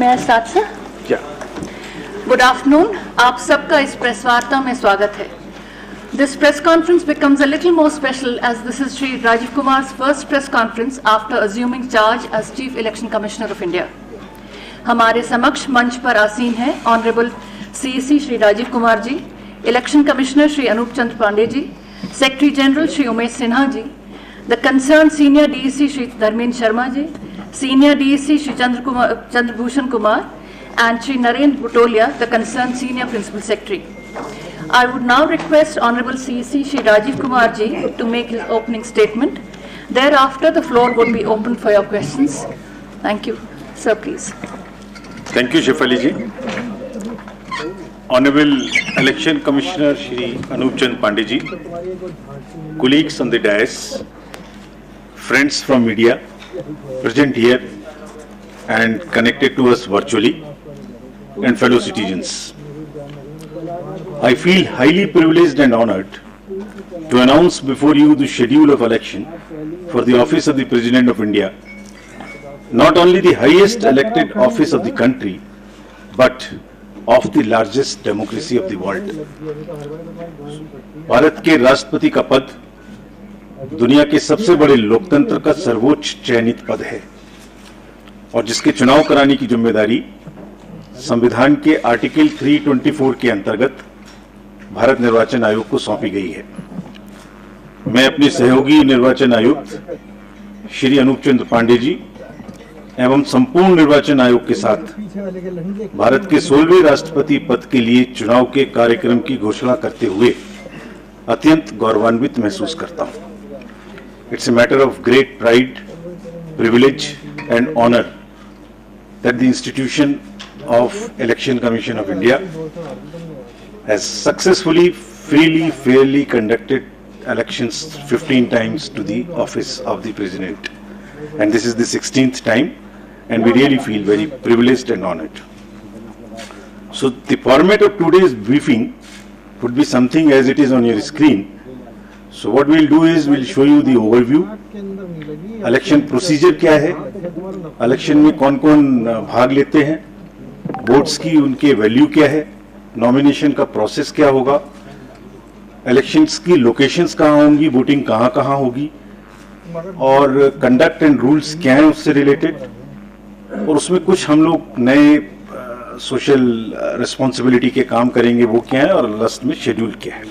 May I start, sir? Yeah. Good afternoon. आप सबका इस प्रेस वार्ता में स्वागत है. This press conference becomes a little more special as this is Shri Rajiv Kumar's first press conference after assuming charge as Chief Election Commissioner of India. हमारे समक्ष मंच पर आसीन हैं honourable CEC Shri Rajiv Kumar ji, election commissioner Shri Anup Chandra Pandey ji, secretary general Shri Umesh Sinha ji, the concern senior DEC Shri Dharmendra Sharma ji, senior DEC Shri Chandrabhushan Kumar, and Shri Narendra Butolia, the concerned Senior Principal Secretary. I would now request Honorable CEC Shri Rajiv Kumar ji to make his opening statement. Thereafter, the floor would be open for your questions. Thank you. Sir, please. Thank you, Shefali ji. Honorable Election Commissioner Shri Anup Chand Pandey ji, colleagues on the dais, friends from media present here and connected to us virtually, and fellow citizens. I feel highly privileged and honored to announce before you the schedule of election for the office of the President of India, not only the highest elected office of the country, but of the largest democracy of the world. Bharat के राष्ट्रपति का पद दुनिया के सबसे बड़े लोकतंत्र का सर्वोच्च चयनित पद है और जिसके चुनाव कराने की जिम्मेदारी संविधान के आर्टिकल 324 के अंतर्गत भारत निर्वाचन आयोग को सौंपी गई है. मैं अपने सहयोगी निर्वाचन आयुक्त श्री अनूप चंद्र पांडे जी एवं संपूर्ण निर्वाचन आयोग के साथ भारत के 16वें राष्ट्रपति पद के लिए चुनाव के कार्यक्रम की घोषणा करते हुए अत्यंत गौरवान्वित महसूस करता हूं. It's a matter of great pride, privilege and honor that the institution of Election Commission of India has successfully, freely, fairly conducted elections 15 times to the office of the President, and this is the 16th time, and we really feel very privileged and honored. So the format of today's briefing would be something as it is on your screen. So what we'll do is we'll show you the overview. Election procedure क्या है, election में कौन कौन भाग लेते हैं, votes की उनके वैल्यू क्या है, नॉमिनेशन का प्रोसेस क्या होगा, इलेक्शंस की लोकेशंस कहाँ होंगी, वोटिंग कहाँ कहाँ होगी, और कंडक्ट एंड रूल्स क्या हैं उससे रिलेटेड, और उसमें कुछ हम लोग नए सोशल रिस्पॉन्सिबिलिटी के काम करेंगे वो क्या है, और लास्ट में शेड्यूल क्या है.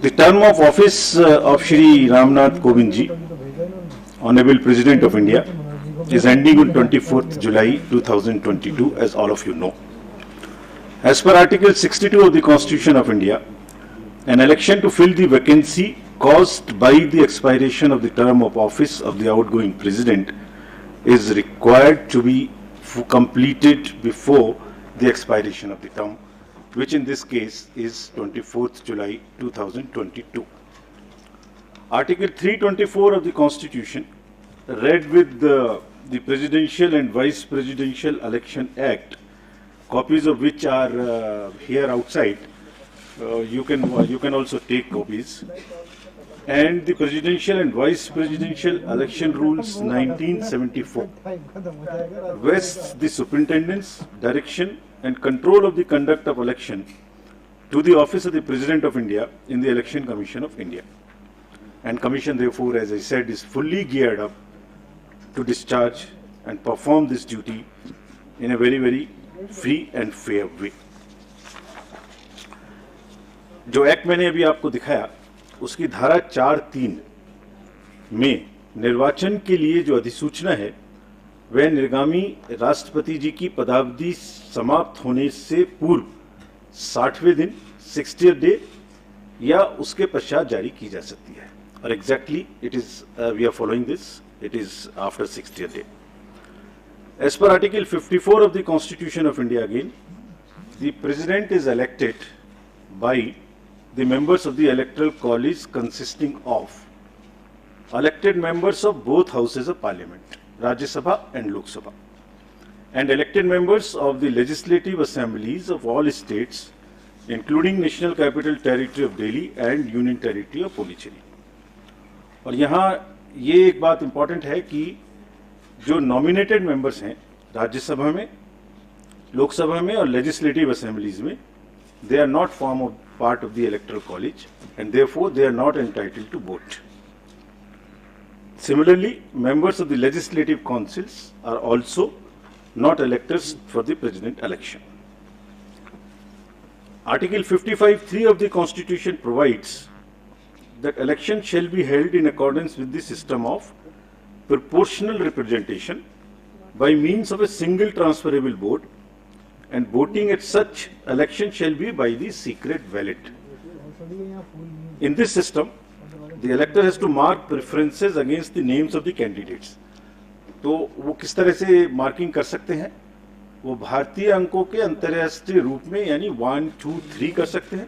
The term of office of Shri Ramnath Kovind ji, Honorable President of India, is ending on 24th July 2022, as all of you know. As per Article 62 of the Constitution of India, an election to fill the vacancy caused by the expiration of the term of office of the outgoing President is required to be completed before the expiration of the term, which in this case is 24th July 2022. Article 324 of the Constitution, read with the Presidential and Vice Presidential Election Act, copies of which are here outside. You can also take copies. And the Presidential and Vice Presidential Election Rules 1974 vests the superintendence, direction and control of the conduct of election to the office of the President of India in the Election Commission of India. And Commission therefore, as I said, is fully geared up to discharge and perform this duty in a very, very free and fair way. जो act मैंने अभी आपको दिखाया उसकी धारा 4(3) में निर्वाचन के लिए जो अधिसूचना है वह निर्गामी राष्ट्रपति जी की पदावधि समाप्त होने से पूर्व 60वें दिन 60th डे या उसके पश्चात जारी की जा सकती है. और exactly it is we are following this, it is after 60th day. As per article 54 of the constitution of India, again the president is elected by the members of the electoral college consisting of elected members of both houses of parliament, Rajya Sabha and Lok Sabha, and elected members of the legislative assemblies of all states, including National Capital Territory of Delhi and Union Territory of Puducherry. और यहाँ ये एक बात important है कि जो nominated members हैं राज्यसभा में, लोकसभा में और लेजिस्लेटिव असेंबलीज में, they are not part of the Electoral College and therefore they are not entitled to vote. Similarly, members of the legislative councils are also not electors for the president election. Article 55(3) of the Constitution provides that election shall be held in accordance with the system of proportional representation by means of a single transferable vote, and voting at such election shall be by the secret ballot. In this system, the elector has to mark preferences against the names of the candidates. तो वो किस तरह से marking कर सकते हैं? वो भारतीय अंकों के अंतर्राष्ट्रीय रूप में यानी 1, 2, 3 कर सकते हैं,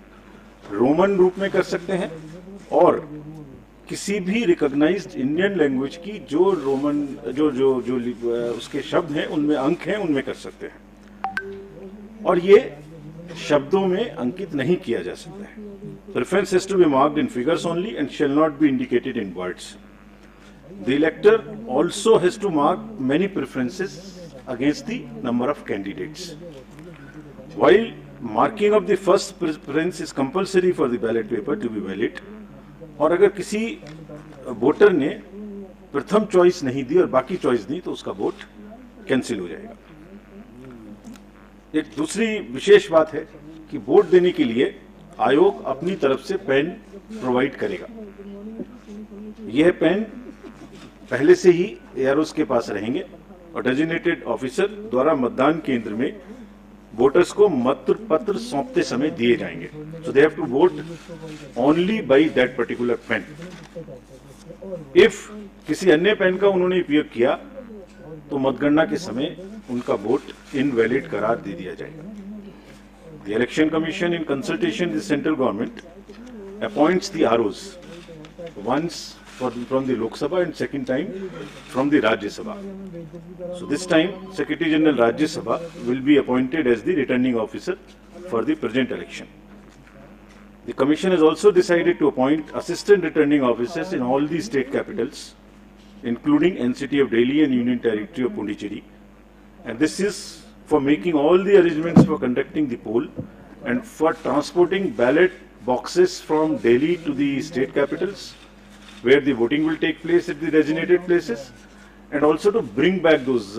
रोमन रूप में कर सकते हैं, और किसी भी रिकॉग्नाइज्ड इंडियन लैंग्वेज की जो रोमन जो जो जो उसके शब्द हैं उनमें अंक हैं उनमें कर सकते हैं, और ये शब्दों में अंकित नहीं किया जा सकता है. Preference has to be marked in figures only and shall not be indicated in words. The elector also has to mark many preferences against the number of candidates. While marking of the first preference is compulsory for the ballot paper to be valid, और अगर किसी voter ने प्रथम choice नहीं दी और बाकी choice दी तो उसका वोट कैंसिल हो जाएगा. एक दूसरी विशेष बात है कि वोट देने के लिए आयोग अपनी तरफ से पेन प्रोवाइड करेगा. यह पेन पहले से ही एआरओस के पास रहेंगे और डेजिग्नेटेड ऑफिसर द्वारा मतदान केंद्र में वोटर्स को मत पत्र सौंपते समय दिए जाएंगे. So they have to vote only by that particular pen. If किसी अन्य पेन का उन्होंने उपयोग किया तो मतगणना के समय उनका वोट इनवैलिड करार दे दिया जाएगा. The Election Commission, in consultation with the central government, appoints the ROs once from the Lok Sabha and second time from the Rajya Sabha. So this time, Secretary General Rajya Sabha will be appointed as the returning officer for the present election. The Commission has also decided to appoint assistant returning officers in all the state capitals, including NCT of Delhi and Union Territory of Puducherry, and this is for making all the arrangements for conducting the poll and for transporting ballot boxes from Delhi to the state capitals where the voting will take place at the designated places, and also to bring back those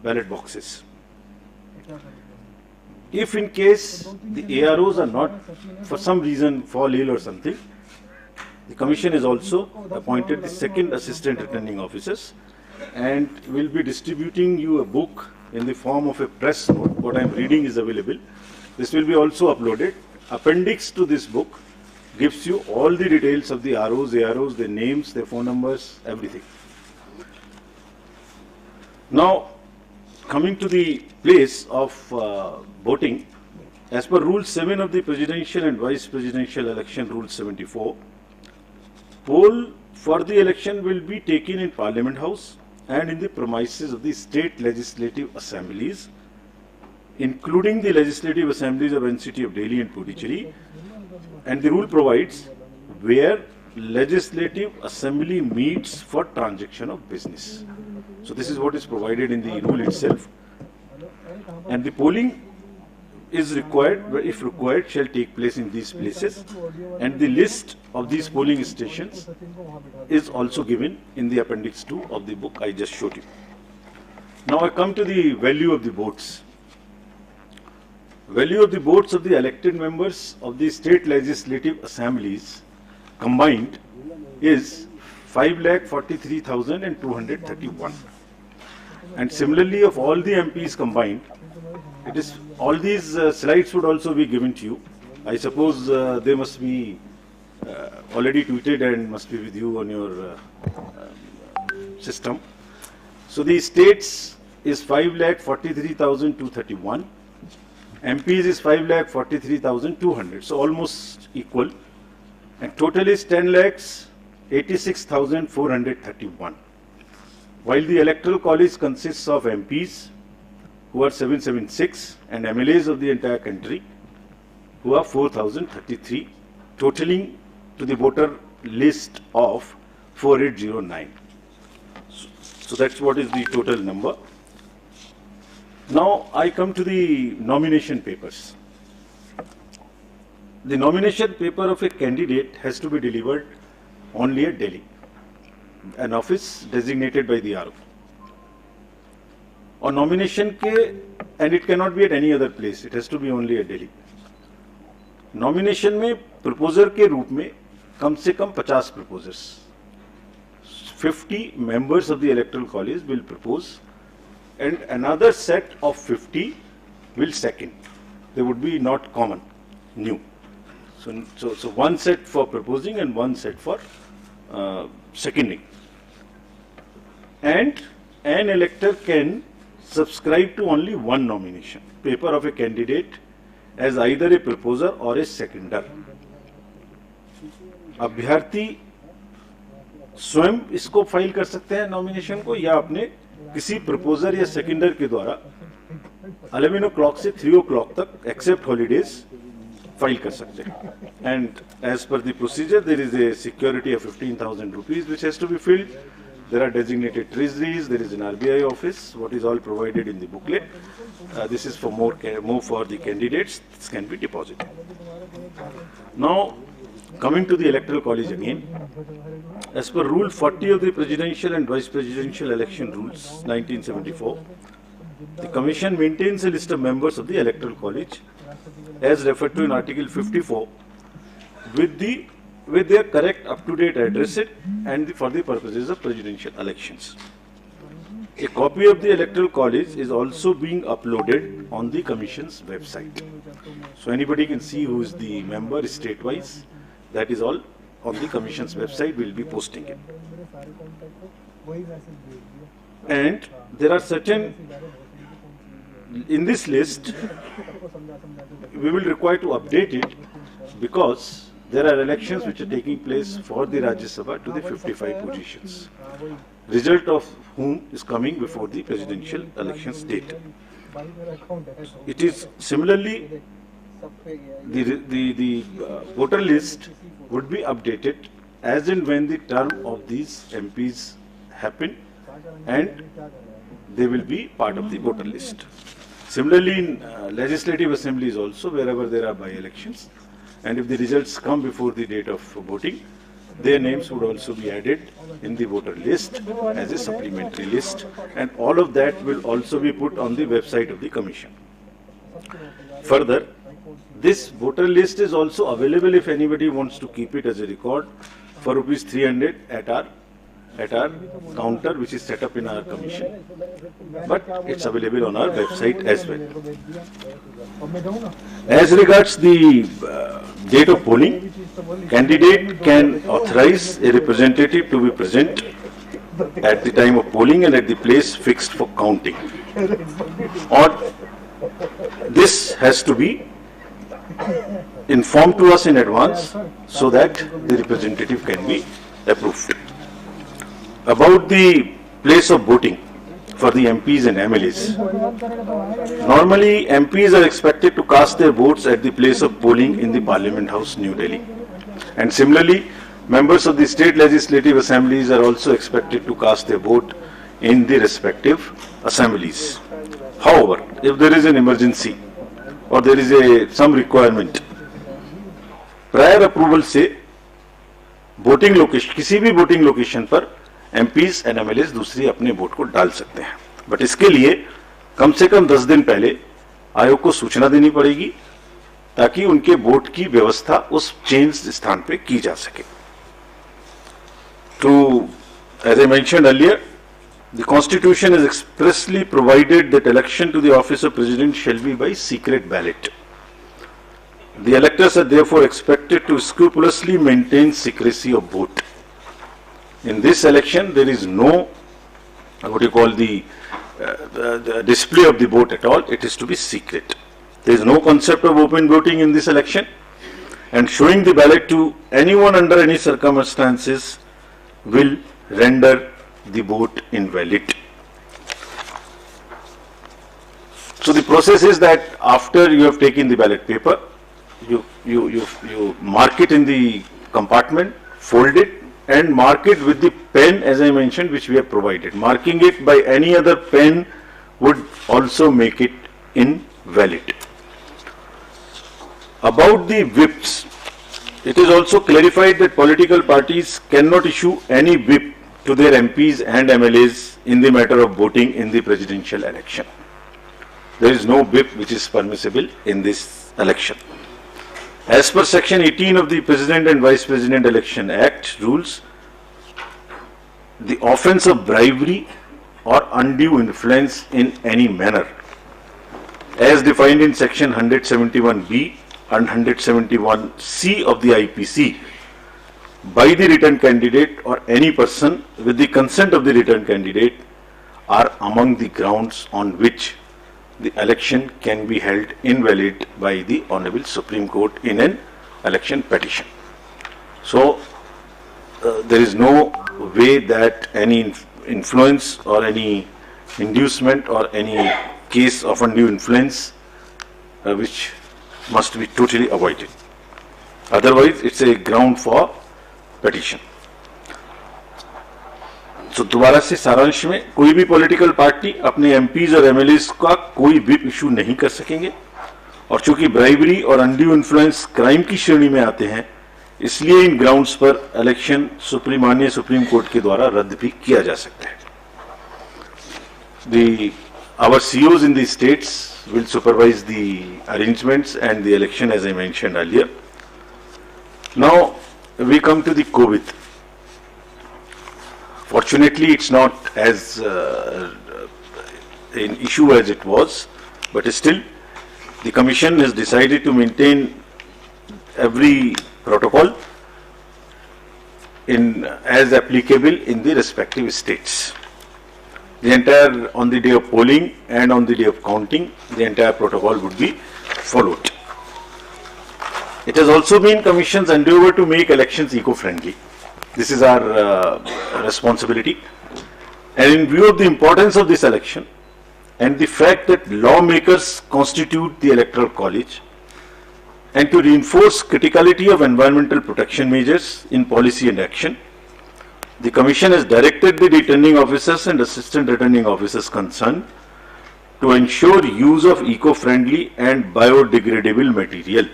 ballot boxes. If in case the AROs are not, for some reason, fall ill or something, the Commission has also appointed the second assistant returning officers and will be distributing you a book in the form of a press note. What I am reading is available. This will be also uploaded. Appendix to this book gives you all the details of the ROs, AROs, their names, their phone numbers, everything. Now, coming to the place of voting, as per Rule 7 of the Presidential and Vice Presidential Election Rule 74, poll for the election will be taken in Parliament House and in the premises of the state legislative assemblies, including the legislative assemblies of NCT of Delhi and Puducherry, and the rule provides where legislative assembly meets for transaction of business. So this is what is provided in the rule itself, and the polling is required, if required, shall take place in these places, and the list of these polling stations is also given in the appendix 2 of the book I just showed you. Now I come to the value of the votes. Value of the votes of the elected members of the state legislative assemblies combined is 5,43,231, and similarly of all the MPs combined, it is all these slides would also be given to you. I suppose they must be already tweeted and must be with you on your system. So the states is 5,43,231, MPs is 5,43,200, so almost equal, and total is 10,86,431. While the Electoral College consists of MPs who are 776 and MLAs of the entire country who are 4,033, totaling to the voter list of 4809. So that's what is the total number. Now I come to the nomination papers. The nomination paper of a candidate has to be delivered only at Delhi, an office designated by the RO. और nomination के, and it cannot be at any other place, it has to be only at Delhi. Nomination में proposer के रूप में कम से कम 50 proposers, 50 members of the Electoral College will propose, and another set of 50 will second. They would be not common, new. So one set for proposing and one set for seconding. And an elector can subscribe to only one nomination paper of a candidate as either a proposer or a seconder. अभ्यर्थी स्वयं इसको file कर सकते हैं nomination को, या अपने किसी प्रपोजर या सेकेंडर के द्वारा 11 o'clock से 3 o'clock तक एक्सेप्ट हॉलीडेज फाइल कर सकते हैं. And as per the procedure there is a security of 15,000 rupees which has to be filled. There are designated treasuries, there is an RBI office, what is all provided in the booklet. This is for more for the candidates, this can be deposited. Now, coming to the Electoral College again, as per Rule 40 of the Presidential and Vice Presidential Election Rules, 1974, the Commission maintains a list of members of the Electoral College, as referred to in Article 54, with their correct up-to-date address and for the purposes of presidential elections. A copy of the Electoral College is also being uploaded on the Commission's website. So anybody can see who is the member state-wise. That is all on the Commission's website. We will be posting it. And there are certain, in this list, we will require to update it because there are elections which are taking place for the Rajya Sabha to the 55 positions, result of whom is coming before the presidential elections date. It is similarly, the voter list would be updated as and when the term of these MPs happen, and they will be part of the voter list. Similarly, in legislative assemblies also, wherever there are by-elections, and if the results come before the date of voting, their names would also be added in the voter list as a supplementary list, and all of that will also be put on the website of the Commission. Further, this voter list is also available if anybody wants to keep it as a record for rupees 300 at our counter, which is set up in our Commission, but it's available on our website as well. As regards the date of polling, candidate can authorize a representative to be present at the time of polling and at the place fixed for counting. Or this has to be informed to us in advance so that the representative can be approved. About the place of voting for the MPs and MLAs. Normally, MPs are expected to cast their votes at the place of polling in the Parliament House, New Delhi. And similarly, members of the state legislative assemblies are also expected to cast their vote in the respective assemblies. However, if there is an emergency or there is some requirement, prior approval से voting location, किसी भी voting location पर MPs and MLAs दूसरी अपने vote को डाल सकते हैं, बट इसके लिए कम से कम 10 दिन पहले आयोग को सूचना देनी पड़ेगी ताकि उनके वोट की व्यवस्था उस चेंज स्थान पे की जा सके. To, as I mentioned earlier, the Constitution has expressly provided that election to the office of President shall be by secret ballot. The electors are therefore expected to scrupulously maintain secrecy of vote. In this election, there is no, what you call the display of the vote at all. It is to be secret. There is no concept of open voting in this election, and showing the ballot to anyone under any circumstances will render the vote invalid. So the process is that after you have taken the ballot paper, you mark it in the compartment, fold it, and mark it with the pen, as I mentioned, which we have provided. Marking it by any other pen would also make it invalid. About the whips, it is also clarified that political parties cannot issue any whip to their MPs and MLAs in the matter of voting in the presidential election. There is no whip which is permissible in this election. As per Section 18 of the President and Vice President Election Act rules, the offence of bribery or undue influence in any manner, as defined in Section 171B and 171C of the IPC, by the returned candidate or any person with the consent of the returned candidate, are among the grounds on which the election can be held invalid by the Honorable Supreme Court in an election petition. So, there is no way that any influence or any inducement or any case of undue influence which must be totally avoided. Otherwise, it's a ground for petition. तो दोबारा से सारांश में, कोई भी political party अपने MPs और MLAs का कोई व्हिप इशू नहीं कर सकेंगे, और चूंकि ब्राइबरी और अनड्यू इन्फ्लुएंस क्राइम की श्रेणी में आते हैं, इसलिए इन ग्राउंड्स पर इलेक्शन माननीय सुप्रीम कोर्ट के द्वारा रद्द भी किया जा सकता है. Our COs in the states will supervise the arrangements and the election, as I mentioned earlier. Now we come to the COVID. Fortunately, it's not as an issue as it was, but still the Commission has decided to maintain every protocol as applicable in the respective states. The entire, on the day of polling and on the day of counting, the entire protocol would be followed. It has also been Commission's endeavor to make elections eco-friendly. This is our responsibility. And in view of the importance of this election and the fact that lawmakers constitute the Electoral College, and to reinforce criticality of environmental protection measures in policy and action, the Commission has directed the returning officers and assistant returning officers concerned to ensure use of eco-friendly and biodegradable material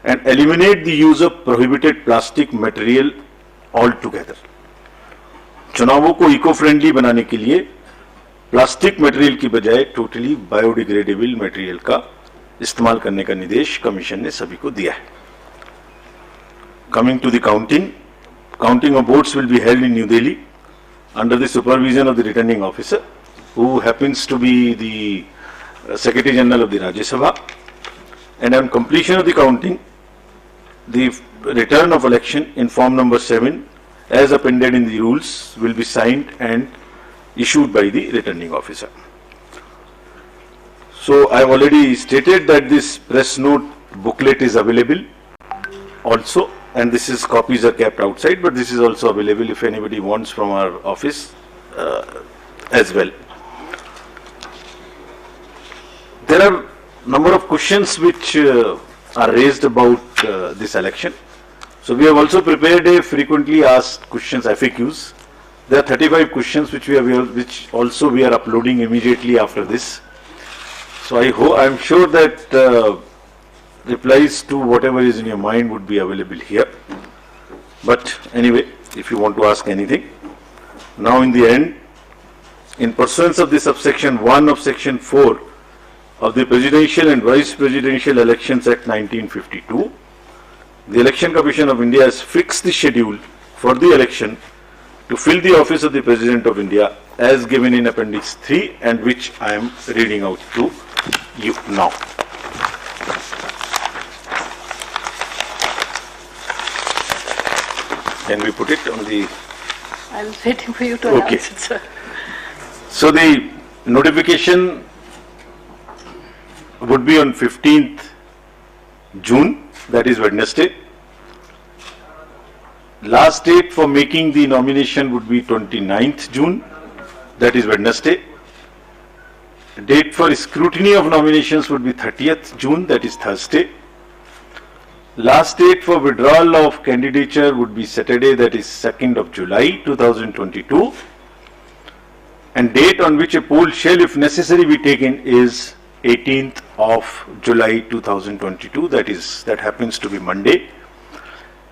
and eliminate the use of prohibited plastic material altogether. चुनावों को eco friendly बनाने के लिए plastic material की बजाय totally biodegradable material का इस्तेमाल करने का निर्देश कमीशन ने सभी को दिया है. Coming to the counting of votes will be held in New Delhi under the supervision of the returning officer, who happens to be the Secretary General of the Rajya Sabha. And on completion of the counting, the return of election in form number 7, as appended in the rules, will be signed and issued by the returning officer. So I have already stated that this press note booklet is available also, and this is copies are kept outside, but this is also available if anybody wants from our office as well. There are number of questions which are raised about this election. So we have also prepared a frequently asked questions, FAQs. There are 35 questions which which also we are uploading immediately after this. So I am sure that replies to whatever is in your mind would be available here. But anyway, if you want to ask anything, now in the end, in pursuance of the subsection 1 of section 4 of the Presidential and Vice Presidential Elections Act 1952, the Election Commission of India has fixed the schedule for the election to fill the office of the President of India as given in Appendix 3, and which I am reading out to you now. Can we put it on the... I was waiting for you to announce it, sir. So the notification would be on 15th June, that is Wednesday. Last date for making the nomination would be 29th June, that is Wednesday. Date for scrutiny of nominations would be 30th June, that is Thursday. Last date for withdrawal of candidature would be Saturday, that is 2nd of July 2022. and date on which a poll shall, if necessary, be taken is 18th of July 2022. That happens to be Monday.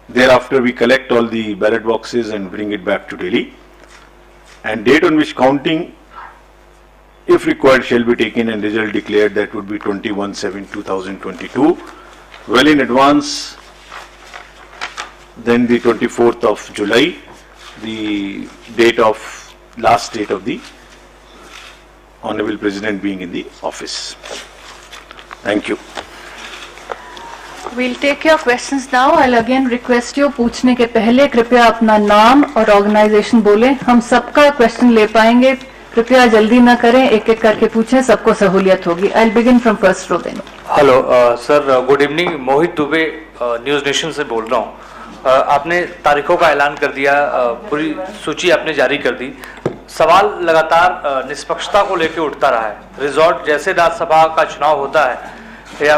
Thereafter, we collect all the ballot boxes and bring it back to Delhi. And date on which counting, if required, shall be taken and result declared, that would be 21/7/2022. Well in advance, then the 24th of July, the last date of the Honorable President being in the office. Thank you. We'll take your questions now. I'll again request you, पूछने के पहले कृपया अपना नाम और organisation बोलें. हम सबका क्वेश्चन ले पाएंगे. कृपया जल्दी ना करें, एक एक करके पूछें, सबको सहूलियत होगी. I'll begin from first row then. Hello sir, good evening. Mohit Dubey, news nation से बोल रहा हूँ. आपने तारीखों का ऐलान कर दिया, पूरी सूची आपने जारी कर दी. सवाल लगातार निष्पक्षता को लेकर उठता रहा है. रिजॉर्ट जैसे राज्यसभा का चुनाव होता है या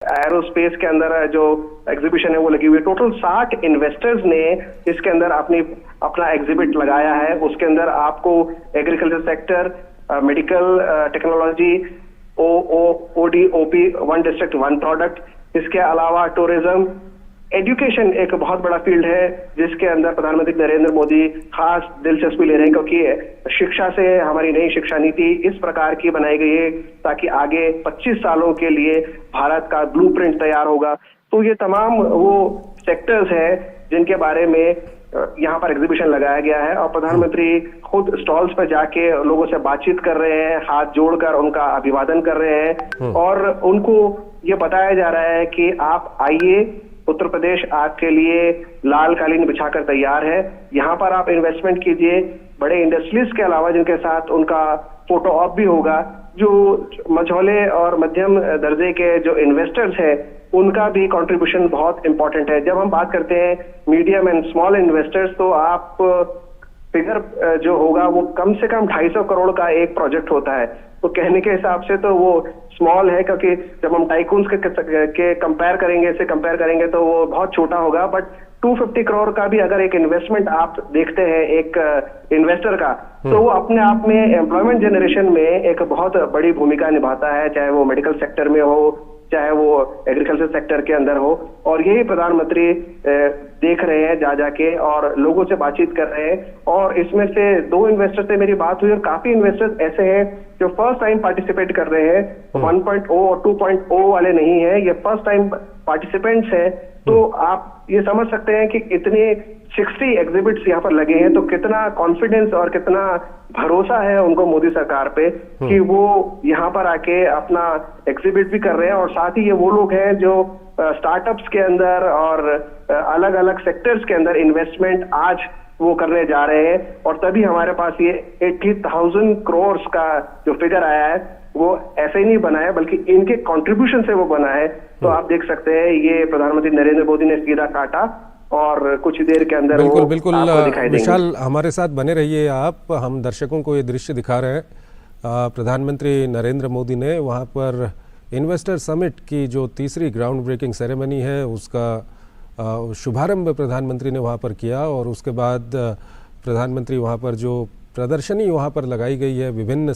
एरोस्पेस के अंदर जो एग्जीबिशन है वो लगी हुई है. टोटल 60 इन्वेस्टर्स ने इसके अंदर अपना एग्जिबिट लगाया है. उसके अंदर आपको agriculture sector, medical technology, OD, OP, one district one product, इसके अलावा टूरिज्म, एजुकेशन एक बहुत बड़ा फील्ड है जिसके अंदर प्रधानमंत्री नरेंद्र मोदी खास दिलचस्पी ले रहे हैं, क्योंकि शिक्षा से हमारी नई शिक्षा नीति इस प्रकार की बनाई गई है ताकि आगे 25 सालों के लिए भारत का ब्लूप्रिंट तैयार होगा. तो ये तमाम वो सेक्टर्स हैं जिनके बारे में यहाँ पर एग्जीबिशन लगाया गया है और प्रधानमंत्री खुद स्टॉल्स पर जाके लोगों से बातचीत कर रहे हैं, हाथ जोड़कर उनका अभिवादन कर रहे हैं और उनको ये बताया जा रहा है कि आप आइए, उत्तर प्रदेश आपके लिए लाल कालीन बिछाकर तैयार है. यहाँ पर आप इन्वेस्टमेंट कीजिए. बड़े इंडस्ट्रीज के अलावा जिनके साथ उनका फोटो ऑप भी होगा, जो मझौले और मध्यम दर्जे के जो इन्वेस्टर्स हैं उनका भी कंट्रीब्यूशन बहुत इंपॉर्टेंट है. जब हम बात करते हैं मीडियम एंड स्मॉल इन्वेस्टर्स, तो आप फिगर जो होगा वो कम से कम 250 करोड़ का एक प्रोजेक्ट होता है. तो कहने के हिसाब से तो वो स्मॉल है, क्योंकि जब हम टाइकून्स के कंपेयर करेंगे तो वो बहुत छोटा होगा. बट 250 करोड़ का भी अगर एक इन्वेस्टमेंट आप देखते हैं एक इन्वेस्टर का, तो वो अपने आप में एम्प्लॉयमेंट जनरेशन में एक बहुत बड़ी भूमिका निभाता है, चाहे वो मेडिकल सेक्टर में हो, चाहे वो एग्रीकल्चर सेक्टर के अंदर हो. और यही प्रधानमंत्री देख रहे हैं जा जाके और लोगों से बातचीत कर रहे हैं. और इसमें से 2 इन्वेस्टर से मेरी बात हुई और काफी इन्वेस्टर्स ऐसे हैं जो फर्स्ट टाइम पार्टिसिपेट कर रहे हैं. 1.0 और 2.0 वाले नहीं है, ये फर्स्ट टाइम पार्टिसिपेंट्स हैं. तो आप ये समझ सकते हैं कि इतने 60 एग्जिबिट्स यहाँ पर लगे हैं, तो कितना कॉन्फिडेंस और कितना भरोसा है उनको मोदी सरकार पे कि वो यहाँ पर आके अपना एग्जिबिट भी कर रहे हैं. और साथ ही ये वो लोग हैं जो स्टार्टअप्स के अंदर और अलग अलग सेक्टर्स के अंदर इन्वेस्टमेंट आज वो करने जा रहे हैं. और तभी हमारे पास ये 80,000 करोड़ का जो फिगर आया है वो ऐसे ही नहीं बना है, बल्कि इनके कंट्रीब्यूशन से वो बना है. तो आप देख सकते हैं ये प्रधानमंत्री नरेंद्र मोदी ने सीधा काटा और कुछ देर के अंदर बिल्कुल वो बिल्कुल आपको दिखाई देंगे. विशाल, हमारे साथ बने रहिए आप. हम दर्शकों को ये दृश्य दिखा रहे हैं. प्रधानमंत्री नरेंद्र मोदी ने वहाँ पर इन्वेस्टर समिट की जो तीसरी ग्राउंड ब्रेकिंग सेरेमनी है उसका शुभारंभ प्रधानमंत्री ने वहाँ पर किया. और उसके बाद प्रधानमंत्री वहाँ पर जो प्रदर्शनी वहाँ पर लगाई गई है विभिन्न